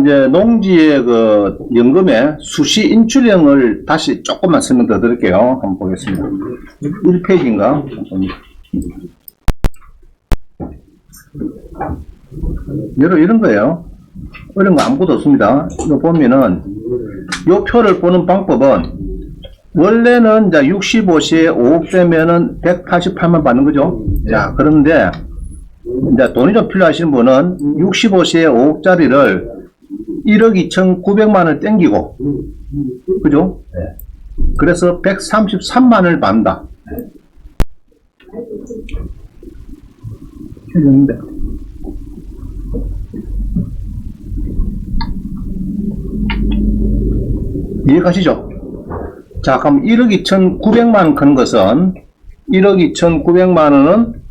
이제 농지의 그 연금의 수시 인출형을 다시 조금만 설명 더 드릴게요. 한번 보겠습니다. 1페이지인가? 이런 거예요. 이런 거 아무것도 없습니다. 이거 보면은, 요 표를 보는 방법은, 원래는 이제 65시에 5억 되면은 188만 받는 거죠. 자, 그런데, 이제 돈이 좀 필요하신 분은 65시에 5억짜리를 1억 2,900만을 땡기고, 그죠? 네. 그래서 133만을 받는다. 해줬는데. 이해가시죠? 자, 그럼 1억 2,900만 큰 것은, 1억 2,900만 원은,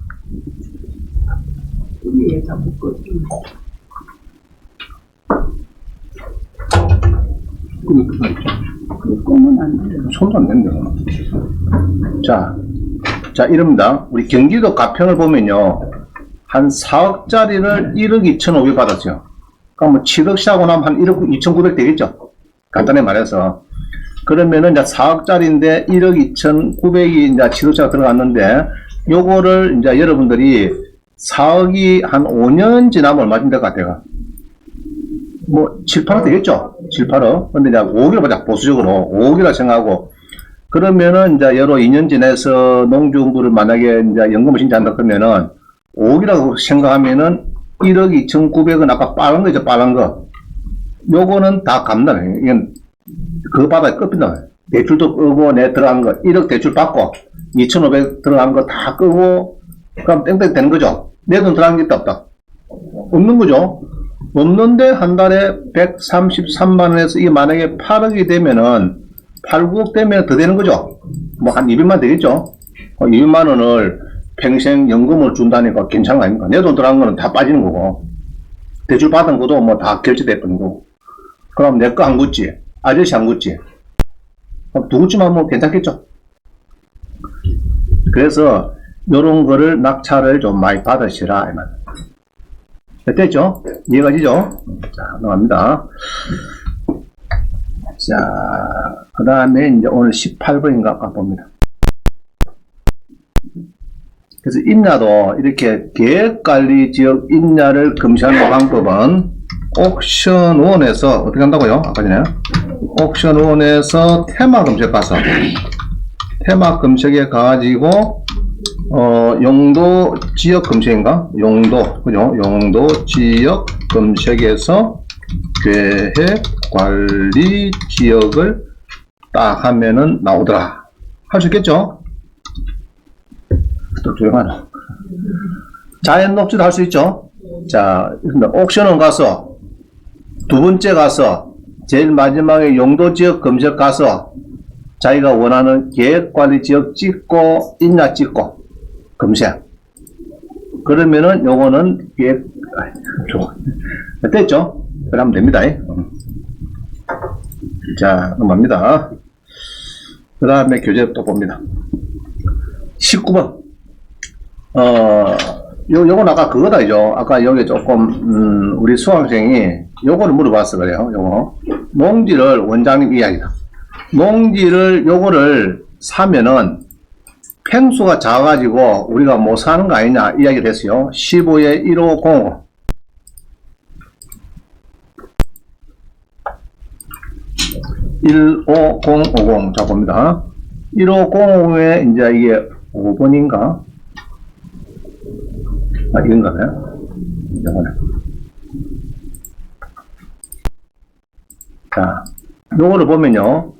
손도 안 된다. 자, 이럽니다. 우리 경기도 가평을 보면요. 한 4억짜리를 1억 2,500 받았죠. 그럼 뭐 7억 샤고 나면 한 1억 2,900 되겠죠. 간단히 말해서. 그러면은 이제 4억짜리인데 1억 2,900이 이제 7억짜리 들어갔는데, 요거를 이제 여러분들이 4억이 한 5년 지나면 얼마 된다 같아요? 뭐 7, 8억 되겠죠? 7, 8억. 근데 이제 5억이라 보자. 보수적으로 5억이라 생각하고, 그러면은 이제 여러 2년 지내서 농주부를 만약에 이제 연금을 신청한다 그러면은 5억이라고 생각하면은 1억 2,900은 아까 빨간 거죠, 빨간 거. 요거는 다 갚는다. 이건 그거 받아야 끝이다. 대출도 끄고 내 들어간 거 1억 대출 받고 2,500 들어간 거 다 끄고 그럼 땡땡 되는 거죠. 내 돈 들어간 게 있다 없다? 없는 거죠. 없는데 한 달에 133만 원에서 이게 만약에 8억이 되면은 8, 9억 되면 더 되는 거죠. 뭐 한 200만 되겠죠. 200만 원을 평생 연금을 준다니까 괜찮은 거 아닙니까? 내 돈 들어간 거는 다 빠지는 거고, 대출 받은 것도 뭐 다 결제됐던 거고. 그럼 내 거 안 굳지? 아저씨 안 굳지? 그럼 두 굳지만 뭐 괜찮겠죠? 그래서 요런 거를 낙찰을 좀 많이 받으시라 이 말. 됐죠? 이해가 지죠? 자, 넘어갑니다. 자, 그 다음에 이제 오늘 18번인가 아까 봅니다. 그래서 임야도 이렇게 계획관리지역 임야를 검시하는 방법은 옥션원에서 어떻게 한다고요? 아까 전에 옥션원에서 테마 검색 가서 테마 검색에 가가지고 용도 지역 검색인가? 용도, 그죠? 용도 지역 검색에서 계획 관리 지역을 딱 하면은 나오더라. 할 수 있겠죠? 또 조용하나. 자연 녹지도 할 수 있죠? 자, 옥션원 가서, 두 번째 가서, 제일 마지막에 용도 지역 검색 가서, 자기가 원하는 계획 관리 지역 찍고, 임야 찍고, 검색. 그러면은 요거는 계획, 됐죠? 그러면 됩니다. 자, 넘어갑니다. 그 다음에 교재 또 봅니다. 19번. 요건 아까 그거다죠. 아까 여기 조금, 우리 수강생이 요거를 물어봤어, 그래요. 요거. 농지를, 원장님 이야기다. 농지를, 요거를 사면은, 평수가 작아가지고, 우리가 못 사는 거 아니냐, 이야기를 했어요. 15에 1505. 150050. 자, 봅니다. 1505에 이제 이게 5번인가? 아, 이건가요? 자, 요거를 보면요.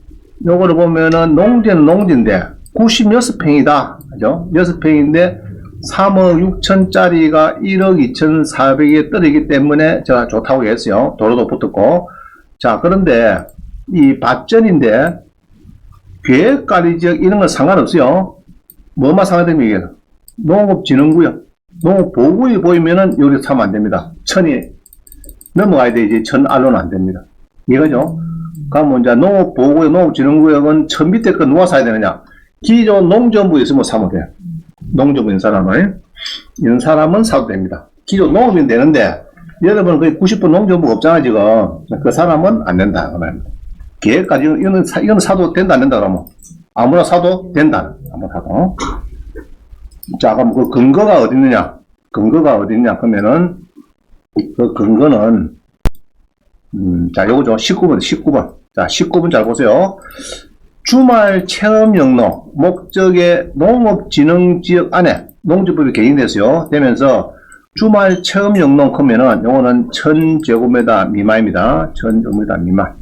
요거를 보면은 농지는 농지인데 96평이다. 그죠? 6평인데 3억 6천짜리가 1억 2,400에 떨어지기 때문에 제가 좋다고 했어요. 도로도 붙었고. 자, 그런데 이 밭전인데 계획관리지역 이런 건 상관없어요. 뭐만 상관됩니까? 농업진흥구역, 농업보호구역이 보이면은 여기 사면 안 됩니다. 천이 넘어가야 되지, 천 알로는 안 됩니다. 이거죠? 그러면 이제 농업보호구역, 농업진흥구역은 처음 밑에 거 누가 사야 되느냐? 기존 농정부에 있으면 사면 돼요. 농정부 있는 사람은 사도 됩니다. 기존 농업인 되는데, 여러분 거의 90% 농정부가 없잖아, 지금. 그 사람은 안 된다. 계획까지, 이거는 사도 된다, 안 된다, 그러면. 아무나 사도 된다. 아무나 사도. 자, 그럼 그 근거가 어디 있느냐? 그러면은, 그 근거는, 자, 요거죠. 19번. 자, 19번 잘 보세요. 주말 체험 영농, 목적의 농업진흥지역 안에 농지법이 개정됐어요. 되면서 주말 체험 영농 크면은 요거는 1000제곱미터 미만입니다. 1000제곱미터 미만.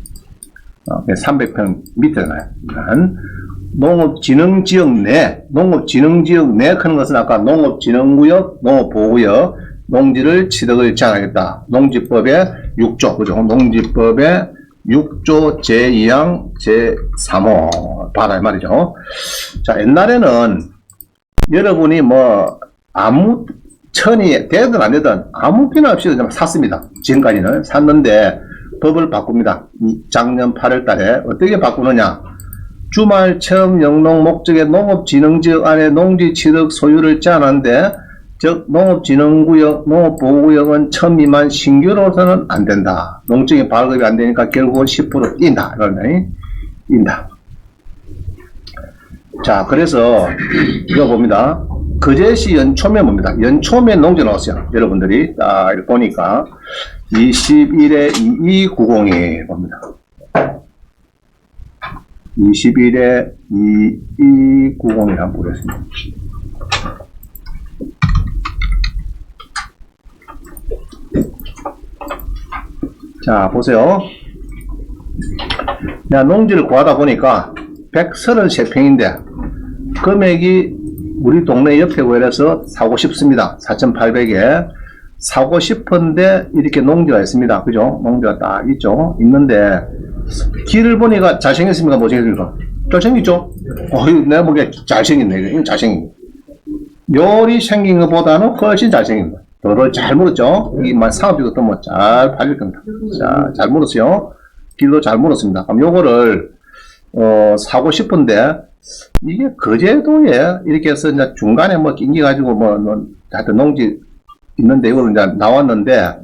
300평 밑에 나요. 농업진흥지역 내 크는 것은 아까 농업진흥구역, 농업보호구역, 농지를 취득을 제한하겠다. 농지법의 6조, 그죠? 농지법의 6조 제2항 제3호 봐라 이 말이죠. 자, 옛날에는 여러분이 뭐 아무 천이 되든 안 되든 아무 비나 없이 그냥 샀습니다. 지금까지는 샀는데 법을 바꿉니다. 작년 8월 달에 어떻게 바꾸느냐? 주말 체험 영농 목적의 농업진흥지역 안에 농지 취득 소유를 제한하는데, 즉 농업진흥구역, 농업보호구역은 1000 미만 신규로서는 안 된다. 농적인 발급이 안 되니까 결국은 10% 뛴다. 인다. 자, 그래서 이거 봅니다. 그제시 연초면 봅니다. 연초면 농지 나왔어요. 여러분들이 딱 보니까 21에 2290이 봅니다. 21에 2290이 한번 보겠습니다. 자, 보세요. 내가 농지를 구하다 보니까 133평인데 금액이 우리 동네 옆에 구해서 사고 싶습니다. 4,800에 사고 싶은데 이렇게 농지가 있습니다. 그죠? 농지가 딱 있죠. 있는데 길을 보니까 잘생겼습니까? 못생겼습니까? 잘생겼죠? 내가 보기에 잘생겼네. 이거 잘생긴. 묘리 생긴 것보다는 훨씬 잘생긴 거. 도로를 잘 물었죠? 이만 상업비도 또 뭐 잘 팔릴 겁니다. 자, 잘 물었어요. 길도 잘 물었습니다. 그럼 요거를, 사고 싶은데, 이게 거제도에 이렇게 해서 이제 중간에 뭐 낑겨가지고 하여튼 농지 있는데 이걸 이제 나왔는데,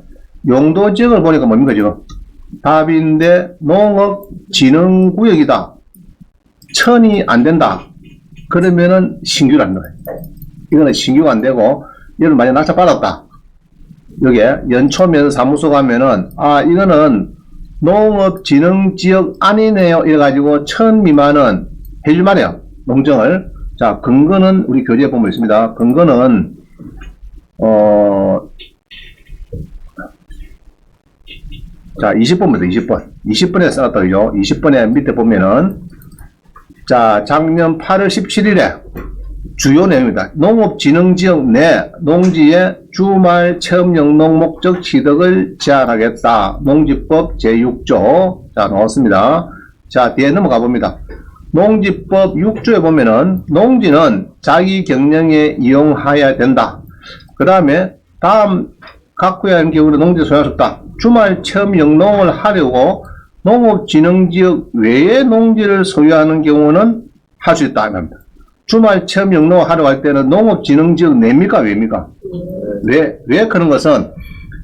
용도 지역을 보니까 뭡니까 지금? 답인데, 농업진흥구역이다. 1000이 안 된다. 그러면은 신규를 안 넣어요. 이거는 신규가 안 되고, 얘를 만약 낙찰 받았다. 여기에 연초면 사무소 가면은, 이거는 농업진흥지역 아니네요. 이래가지고 1000 미만은 해줄 말이에요. 농정을. 자, 근거는 우리 교재에 보면 있습니다. 근거는, 자, 20번입니다. 20번. 20번에 써놨다, 그죠? 20번에 밑에 보면은, 자, 작년 8월 17일에 주요 내용입니다. 농업진흥지역 내 농지의 주말 체험 영농 목적 취득을 제한하겠다. 농지법 제6조. 자, 나왔습니다. 자, 뒤에 넘어가 봅니다. 농지법 6조에 보면은 농지는 자기 경영에 이용해야 된다. 그 다음에 다음 가꾸어야 하는 경우는 농지 소유할 수 없다. 주말 체험 영농을 하려고 농업진흥지역 외의 농지를 소유하는 경우는 할 수 있다. 합니다. 주말 체험 영농을 하러 갈 때는 농업진흥지역 내입니까? 왜입니까? 왜 그런 것은,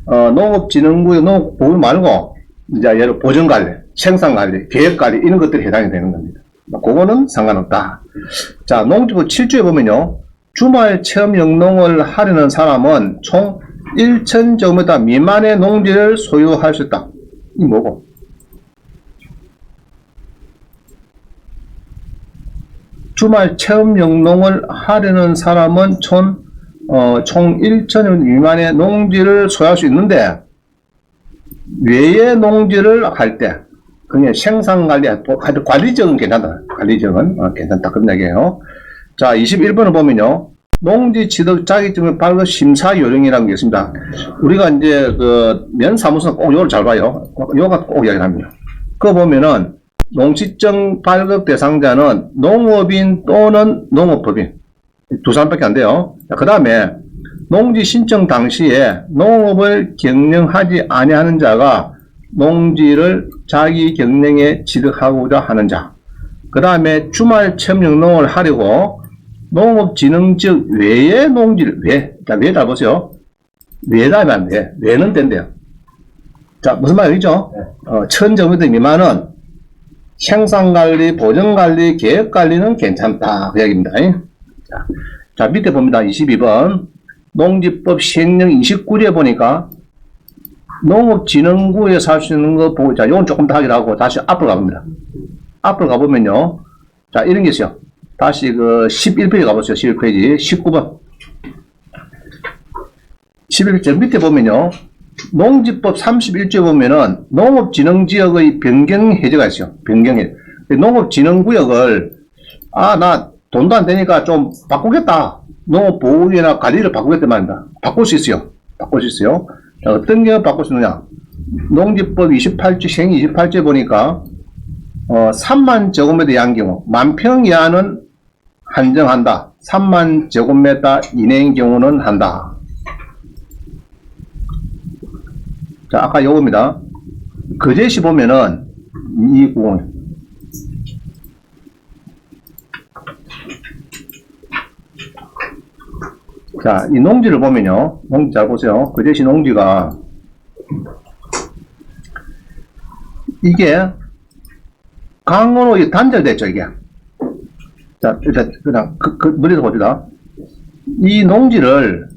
농업진흥구역, 농업보호 말고, 이제 예를 보전관리, 생산관리, 계획관리, 이런 것들이 해당이 되는 겁니다. 그거는 상관없다. 자, 농지법 7조에 보면요. 주말 체험 영농을 하려는 사람은 총 1000제곱미터 미만의 농지를 소유할 수 있다. 이 뭐고? 주말 체험 영농을 하려는 사람은 총 1000제곱미터 미만의 농지를 소유할 수 있는데, 외의 농지를 할 때, 그게 생산관리, 관리적은 괜찮다. 관리적은 괜찮다. 그런 얘기예요. 자, 21번을 보면요. 농지 취득 자격증을 발급 심사 요령이라는 게 있습니다. 우리가 이제 면사무소 꼭 요걸 잘 봐요. 요가 꼭 이야기를 합니다. 그거 보면은 농지증 발급 대상자는 농업인 또는 농업법인 두 사람밖에 안 돼요. 그 다음에 농지 신청 당시에 농업을 경영하지 아니하는 자가 농지를 자기 경영에 취득하고자 하는 자. 그 다음에 주말 체험영농을 하려고 농업진흥지역 외의 농지를, 자, 외 잘 보세요. 외다 하면 외는 된대요. 자, 무슨 말이죠? 1000제곱미터 미만은 생산관리, 보전관리, 계획관리는 괜찮다. 그 이야기입니다. 자, 밑에 봅니다. 22번. 농지법 시행령 29조에 보니까 농업진흥구에서 할 수 있는 거 보고, 자, 요건 조금 더 하기로 하고 다시 앞으로 가봅니다. 앞으로 가보면요. 자, 이런 게 있어요. 다시 11페이지 가보세요. 11페이지. 19번. 11페이지 밑에 보면요. 농지법 31조에 보면은 농업진흥지역의 변경 해제가 있어요. 변경 해제. 농업진흥구역을, 나 돈도 안 되니까 좀 바꾸겠다. 농업보호구역이나 관리를 바꾸겠다 말입니다. 바꿀 수 있어요. 바꿀 수 있어요. 자, 어떤 게 바꿀 수 있느냐. 농지법 28조, 시행 28조에 보니까 3만 제곱미터 이하인 경우, 10,000평 이하는 한정한다. 3만 제곱미터 이내인 경우는 한다. 자, 아까 요겁니다. 거제시 보면은, 이 구간. 자, 이 농지를 보면요. 농지 잘 보세요. 거제시 농지가, 이게, 강으로 단절됐죠, 이게. 자, 일단, 그냥, 머리에서 봅시다. 이 농지를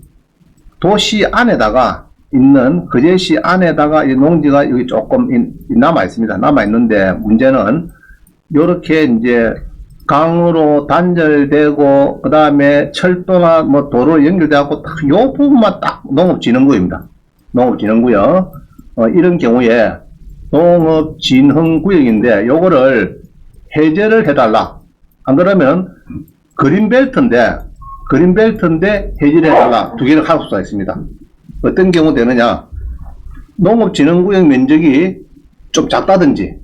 도시 안에다가 있는, 거제시 안에다가 이 농지가 여기 조금 남아있습니다. 남아있는데, 문제는, 요렇게 이제, 강으로 단절되고, 그 다음에 철도나 뭐 도로 연결되고, 요 부분만 딱 농업진흥구역입니다. 농업진흥구역. 이런 경우에, 농업진흥구역인데 요거를 해제를 해달라. 안 그러면 그린벨트인데 해제를 해달라. 두 개를 할 수가 있습니다. 어떤 경우 되느냐. 농업진흥구역 면적이 좀 작다든지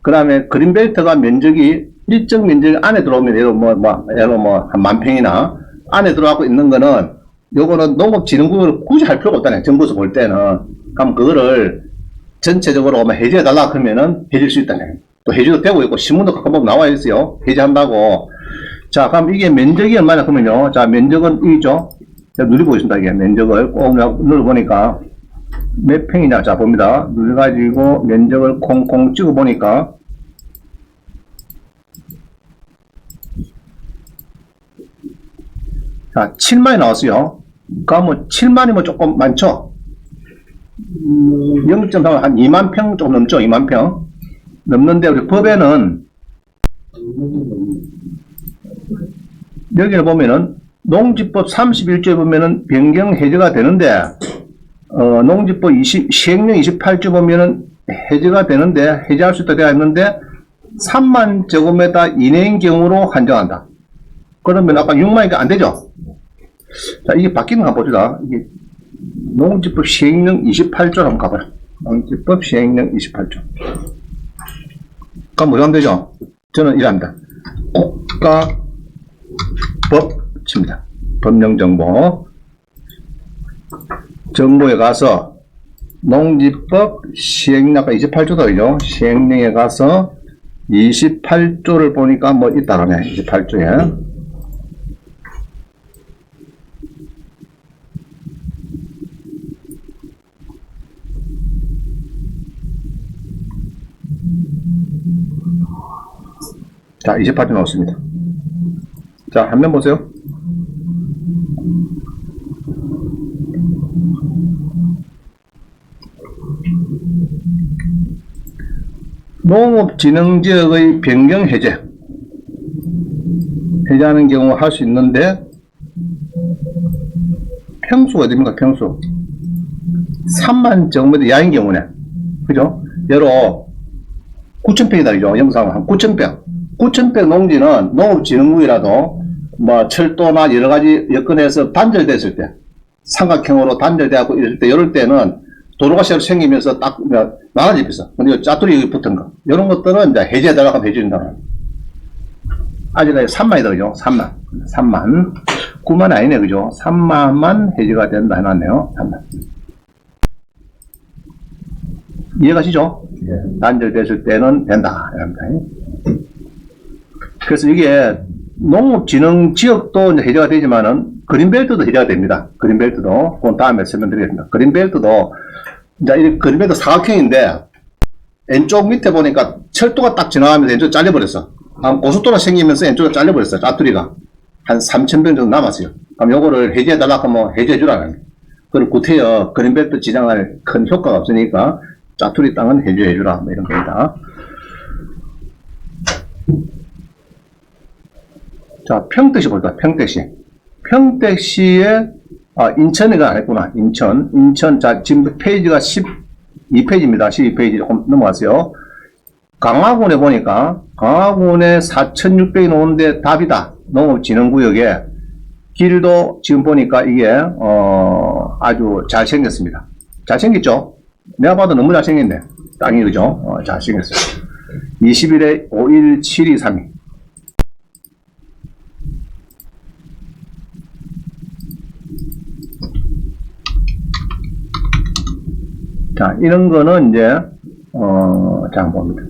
그 다음에 그린벨트가 면적이 일정 면적 안에 들어오면 예를 한 10,000평이나 안에 들어가고 있는 거는 요거는 농업진흥구역을 굳이 할 필요가 없다네. 정부에서 볼 때는. 그럼 그거를 전체적으로 해제해달라 그러면은 해줄 수 있다네. 또 해제도 되고 있고 신문도 가끔 보면 나와 있어요. 해제한다고. 자, 그럼 이게 면적이 얼마냐 그러면요. 자, 면적은 이죠. 제가 누려보겠습니다. 이게 면적을 꼭 눌러보니까 몇 평이냐. 자, 봅니다. 눌러가지고 면적을 콩콩 찍어보니까 자, 7만이 나왔어요. 그러면 7만이면 조금 많죠? 0.3, 한 2만 평 조금 넘죠? 2만 평. 넘는데, 우리 법에는, 여기를 보면은, 농지법 31조에 보면은 변경 해제가 되는데, 농지법 시행령 28조 보면은 해제가 되는데, 해제할 수 있다 되어 있는데, 3만 제곱미터 이내인 경우로 한정한다. 그러면 아까 6만이니까 안 되죠? 자, 이게 바뀌는 거 한번 봅시다. 이게 농지법 시행령 28조로 한번 가봐요. 농지법 시행령 28조. 그럼 뭐가 하면 되죠? 저는 이랍니다. 국가법 칩니다. 법령정보. 정보에 가서 농지법 시행령, 아까 28조도죠. 시행령에 가서 28조를 보니까 뭐 있다라네. 28조에. 자, 28조 나왔습니다. 자, 한면 보세요. 농업진흥지역의 변경 해제하는 경우 할 수 있는데 평수가 어딥니까? 평수 3만 제곱미터 이하인 경우네. 그죠? 예로 9,000평이다. 그죠? 영상 한 9,000평. 9,000평 농지는 농업진흥구이라도 뭐 철도나 여러가지 여건에서 단절됐을 때, 삼각형으로 단절되고 이럴 때, 이럴 때는 도로가 새로 생기면서 딱 나눠집니다. 근데 짜투리 여기 붙은 거, 이런 것들은 이제 해제해달라고 하면 해준다. 아직까지 3만이다. 그죠? 3만. 9만 아니네. 그죠? 3만만 해제가 된다 해놨네요. 3만. 이해가시죠? 단절됐을 때는 된다. 이랍니다. 그래서 이게 농업진흥지역도 이제 해제가 되지만은 그린벨트도 해제가 됩니다. 그린벨트도. 그건 다음에 설명드리겠습니다. 그린벨트도 이제 이 그린벨트 사각형인데 왼쪽 밑에 보니까 철도가 딱 지나가면서 왼쪽 잘려버렸어. 고속도로 생기면서 왼쪽으로 잘려버렸어. 짜투리가. 한 3,000병 정도 남았어요. 그럼 요거를 해제해달라고 하면 해제해주라는 거예요. 그걸 구태여 그린벨트 지정할 큰 효과가 없으니까 짜투리 땅은 해제해주라. 뭐 이런 겁니다. 자, 평택시 볼까? 평택시. 평택시에, 인천이가 안 했구나. 인천. 자, 지금 페이지가 12페이지입니다. 12페이지 조금 넘어갔어요. 강화군에 보니까, 강화군에 4,600이 나오는데 답이다. 농업진흥구역에. 길도 지금 보니까 이게, 아주 잘생겼습니다. 잘생겼죠? 내가 봐도 너무 잘생겼네. 땅이, 그죠? 잘생겼어요. 20일에 5일 7이 3일. 자, 이런 거는 이제, 자, 한번 봅니다.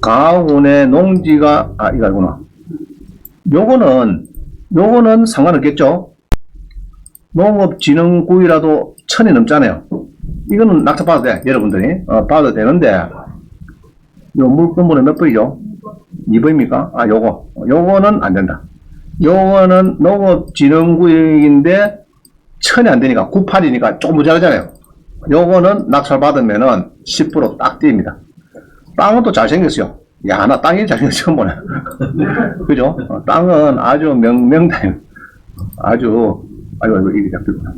강화군의 농지가, 이거구나. 요거는 상관없겠죠? 농업진흥구이라도 1,000이 넘잖아요. 이거는 낙찰받아도 돼, 여러분들이. 받아도 되는데, 요 물건물은 몇 번이죠? 2번입니까? 요거는 안 된다. 요거는 농업진흥구역인데, 1,000이 안 되니까, 98이니까 조금 모자라잖아요. 요거는 낙찰 받으면은 10% 딱 띄입니다. 땅은 또 잘생겼어요. 야, 나 땅이 잘생겼어, 뭐네. 그죠? 땅은 아주 명당, 아이고, 이게 잡히구나.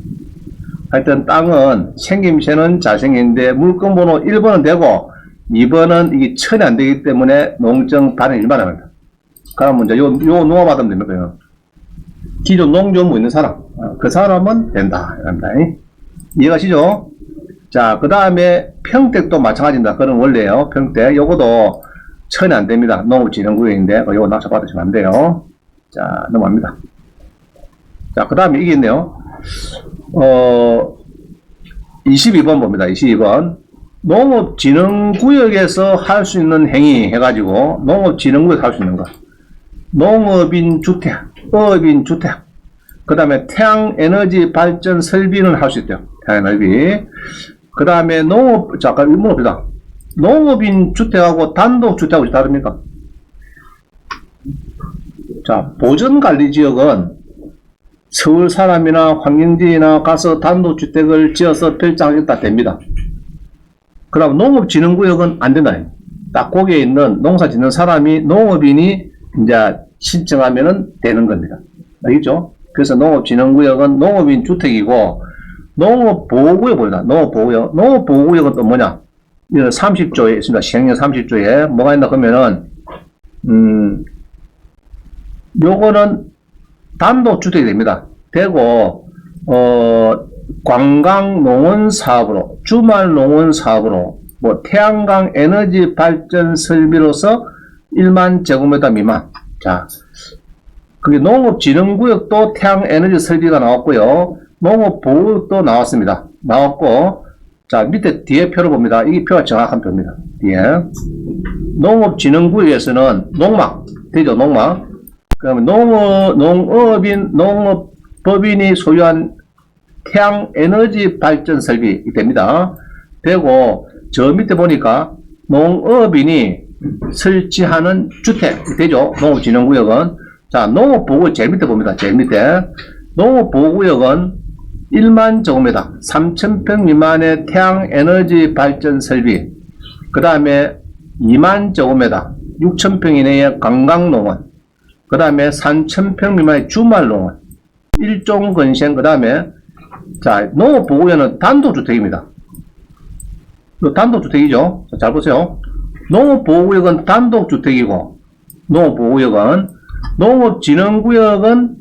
하여튼 땅은 생김새는 잘생겼는데 물건번호 1번은 되고 2번은 이게 1,000이 안 되기 때문에 농정 발행 일반화 합니다. 그러면 이제 요 농어 받으면 됩니다. 기존 농조무 있는 사람, 그 사람은 된다. 이랍니다. 이해가시죠? 자, 그 다음에 평택도 마찬가지입니다. 그건 원래요. 평택. 요거도 1,000이 안 됩니다. 농업진흥구역인데, 요거 낙찰 받으시면 안 돼요. 자, 넘어갑니다. 자, 그 다음에 이게 있네요. 22번 봅니다. 22번. 농업진흥구역에서 할 수 있는 행위 해가지고, 농업진흥구역 할 수 있는 거. 농업인 주택, 어업인 주택. 그 다음에 태양에너지 발전 설비는 할 수 있대요. 태양에너지. 그 다음에 잠깐 물어봅니다. 농업인 주택하고 단독주택하고 다릅니까? 자, 보전관리지역은 서울 사람이나 환경지나 가서 단독주택을 지어서 별장하겠다 됩니다. 그럼 농업진흥구역은 안 된다. 딱 거기에 있는 농사 짓는 사람이 농업인이 이제 신청하면은 되는 겁니다. 알겠죠? 그래서 농업진흥구역은 농업인 주택이고, 농업보호구역 보자. 농업보호구역. 농업보호구역은 또 뭐냐? 이거 30조에 있습니다. 시행령 30조에 뭐가 있나 그러면은, 요거는 단독주택이 됩니다. 되고, 관광농원사업으로, 주말농원사업으로, 뭐, 태양광 에너지 발전 설비로서 1만 제곱미터 미만. 자, 그게 농업진흥구역도 태양에너지 설비가 나왔고요. 농업보호도 나왔습니다. 나왔고, 자, 밑에 뒤에 표를 봅니다. 이게 표가 정확한 표입니다. 뒤에. 농업진흥구역에서는 농막, 되죠, 농막. 그러면 농업법인이 소유한 태양에너지 발전 설비 됩니다. 되고, 저 밑에 보니까 농업인이 설치하는 주택, 되죠, 농업진흥구역은. 자, 농업보호구역 제일 밑에 봅니다. 제일 밑에. 농업보호구역은 1만 제곱미터, 3,000평 미만의 태양에너지 발전 설비, 그 다음에 2만 제곱미터, 6,000평 이내의 관광농원, 그 다음에 3,000평 미만의 주말농원, 일종건생, 그 다음에, 자, 농업보호구역은 단독주택입니다. 단독주택이죠. 자, 잘 보세요. 농업보호구역은 단독주택이고, 농업보호구역은, 농업진흥구역은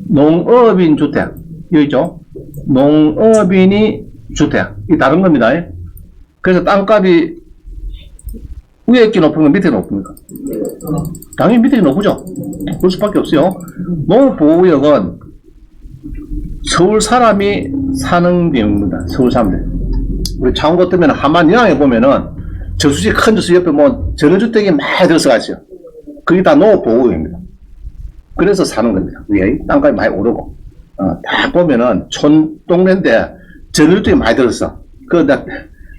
농업인 주택. 여기 있죠? 농업인이 주택. 이 다른 겁니다. 그래서 땅값이 위에 있기 높은 건 밑에 높습니까? 당연히 밑에 높죠? 그럴 수밖에 없어요. 농업보호구역은 서울 사람이 사는 비용입니다. 서울 사람들. 우리 창원 같으면 한만 영향에 보면은 저수지 큰 저수지 옆에 뭐 전원주택이 많이 들어서가 있어요. 그게 다 농업보호구역입니다. 그래서 사는 겁니다. 위에 땅값이 많이 오르고 딱 보면은 촌동네인데 전원주택이 많이 들었어. 그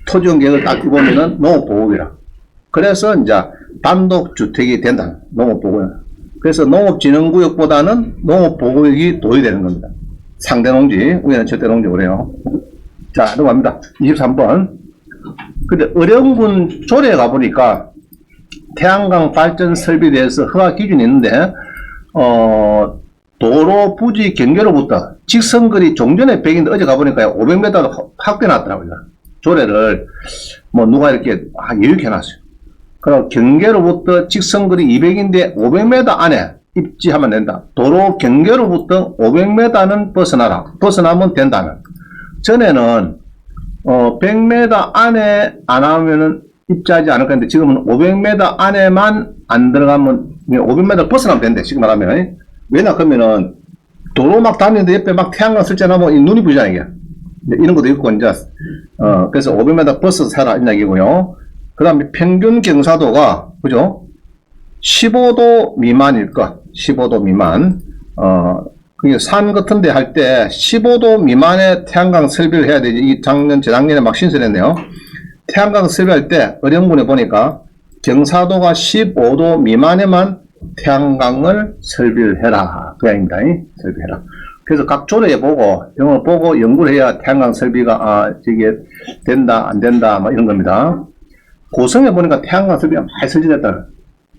토지용계획을 딱 보면은 농업보호구역이라. 그래서 이제 단독주택이 된다. 농업보호구역. 그래서 농업진흥구역보다는 농업보호구역이 도입되는 겁니다. 상대농지, 위에는 절대농지 그래요. 자, 넘어갑니다. 23번. 근데 어령군 조례에 가보니까 태양광 발전 설비에 대해서 허가 기준이 있는데, 도로 부지 경계로부터 직선거리 종전의 100인데 어제 가보니까 500m로 확대해놨더라고요. 조례를, 뭐, 누가 이렇게 여유해놨어요. 그럼 경계로부터 직선거리 200인데 500m 안에 입지하면 된다. 도로 경계로부터 500m는 벗어나면 된다는. 전에는 100m 안에 안 하면은 입지하지 않을 건데 지금은 500m 안에만 안 들어가면 500m 벗어나면 된대. 지금 말하면. 왜냐 그러면은 도로 막 다니는데 옆에 막 태양광 설치하면 눈이 부잖아요. 이게. 이런 것도 있고 이제 그래서 500m 벗어서 살아 이 얘기고요. 그 다음에 평균 경사도가, 그죠? 15도 미만일 것. 15도 미만. 그게 산 같은 데 할 때 15도 미만의 태양광 설비를 해야 되지. 이 재작년에 막 신설했네요. 태양광 설비할 때, 어령군에 보니까 경사도가 15도 미만에만 태양광을 설비를 해라. 그 이야기입니다. 설비해라. 그래서 각 조례에 보고, 영어 보고 연구를 해야 태양광 설비가, 저게 된다, 안 된다, 뭐 이런 겁니다. 고성에 보니까 태양광 설비가 많이 설치됐다.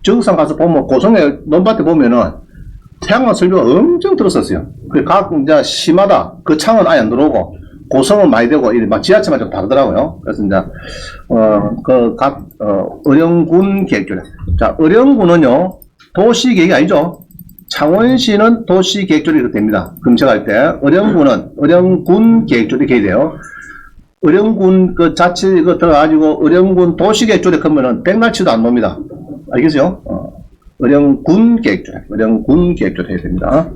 저기서 가서 보면, 고성에 논밭에 보면은 태양광 설비가 엄청 들었었어요. 각, 이제, 시마다 그 창은 아예 안 들어오고, 고성은 많이 되고, 막 지하철만 좀 다르더라고요. 그래서 이제, 어령군 계획조례. 자, 어령군은요, 도시계획이 아니죠. 창원시는 도시계획조례가 됩니다. 검색할 때. 어령군 계획조례 계획돼요. 어령군 그 자치 그 들어가지고 어령군 도시계획조례 하면은 백날치도 안 놉니다. 알겠죠? 어령군 계획조례 해야 됩니다.